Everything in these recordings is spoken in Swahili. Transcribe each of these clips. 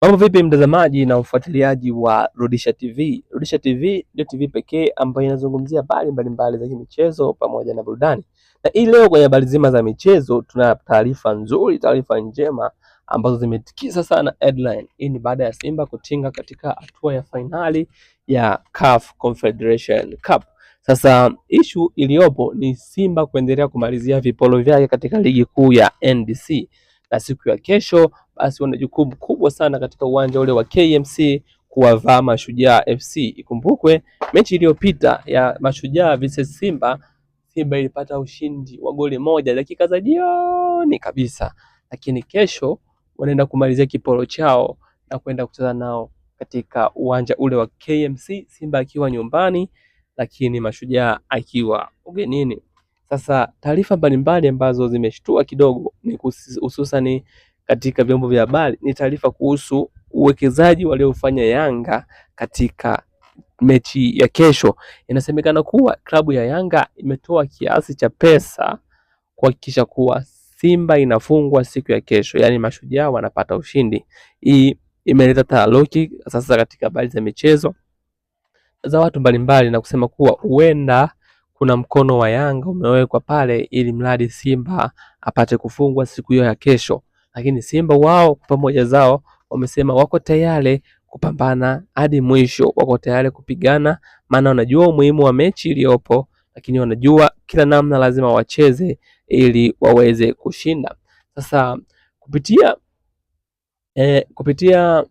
Mambo vipi mtazamaji na ufuatiliaji wa Rudisha TV? Rudisha TV ndio TV pekee ambayo inazungumzia habari mbalimbali za michezo pamoja na burudani. Na hii leo kwenye habari zima za michezo tuna taarifa nzuri, taarifa njema ambazo zimetikisa sana headline. Hii ni baada ya Simba kutinga katika hatua ya finali ya CAF Confederation Cup. Sasa issue iliyopo ni Simba kuendelea kumalizia vipolo vyake katika ligi kuu ya NBC. Na siku ya kesho basi wana jukumu kubwa sana katika uwanja ule wa KMC kuwavaa Mashujaa FC. Ikumbukwe mechi iliyopita ya Mashujaa vs Simba, Simba ilipata ushindi wa goli moja dakika za jioni kabisa, lakini kesho wanaenda kumalizia kiporo chao na kwenda kucheza nao katika uwanja ule wa KMC, Simba akiwa nyumbani lakini Mashujaa akiwa ugenini. Sasa taarifa mbalimbali ambazo zimeshtua kidogo ni hususan katika vyombo vya habari ni taarifa kuhusu uwekezaji waliofanya Yanga katika mechi ya kesho. Inasemekana kuwa klabu ya Yanga imetoa kiasi cha pesa kuhakikisha kuwa Simba inafungwa siku ya kesho, yaani Mashujaa wanapata ushindi. Hii imeleta taharuki sasa katika habari za michezo za watu mbalimbali na kusema kuwa huenda kuna mkono wa Yanga umewekwa pale ili mradi Simba apate kufungwa siku hiyo ya kesho. Lakini Simba wao pamoja zao wamesema wako tayari kupambana hadi mwisho, wako tayari kupigana, maana wanajua umuhimu wa mechi iliyopo, lakini wanajua kila namna lazima wacheze ili waweze kushinda. Sasa kupitia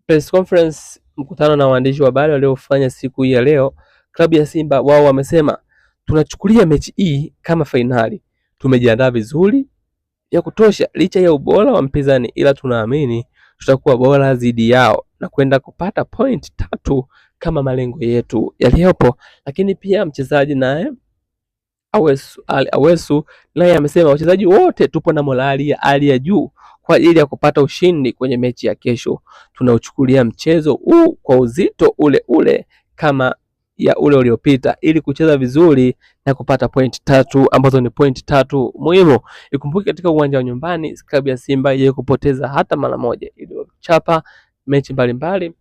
press conference, mkutano na waandishi wa habari waliofanya siku hii ya leo, klabu ya Simba wao wamesema tunachukulia mechi hii kama fainali. Tumejiandaa vizuri ya kutosha licha ya ubora wa mpinzani, ila tunaamini tutakuwa bora zaidi yao na kwenda kupata point 3 kama malengo yetu yaliyopo. Lakini pia mchezaji naye Awesu naye amesema wachezaji wote tupo na morali ya hali ya juu kwa ajili ya kupata ushindi kwenye mechi ya kesho. Tunauchukulia mchezo huu kwa uzito ule ule kama ya ule uliopita ili kucheza vizuri na kupata point 3 ambazo ni point 3 muhimu. Ikumbuke katika uwanja wa nyumbani klabu ya Simba ile kupoteza hata mara moja, iliyochapa mechi mbalimbali,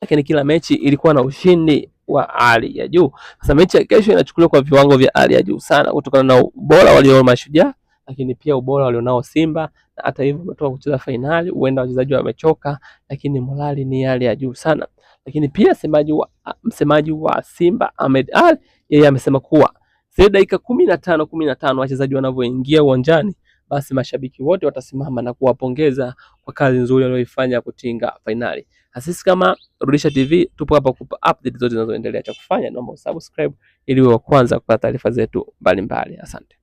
lakini kila mechi ilikuwa na ushindi wa hali ya juu. Sasa mechi ya kesho inachukuliwa kwa viwango vya hali ya juu sana kutokana na ubora walionao Mashujaa, lakini pia ubora walionao Simba. Na hata hivyo wametoka kucheza fainali, huenda wachezaji wamechoka, lakini morali ni hali ya juu sana. Lakini pia msemaji wa Simba Ahmed Ally yeye amesema kuwa zile dakika 15 wachezaji wanavyoingia uwanjani, basi mashabiki wote watasimama na kuwapongeza kwa kazi nzuri walioifanya kutinga fainali. Sisi kama Rudisha TV tupo hapa kukupa update zote zinazoendelea. Cha kufanya naomba usubscribe ili uwe wa kwanza kupata taarifa zetu mbalimbali. Asante.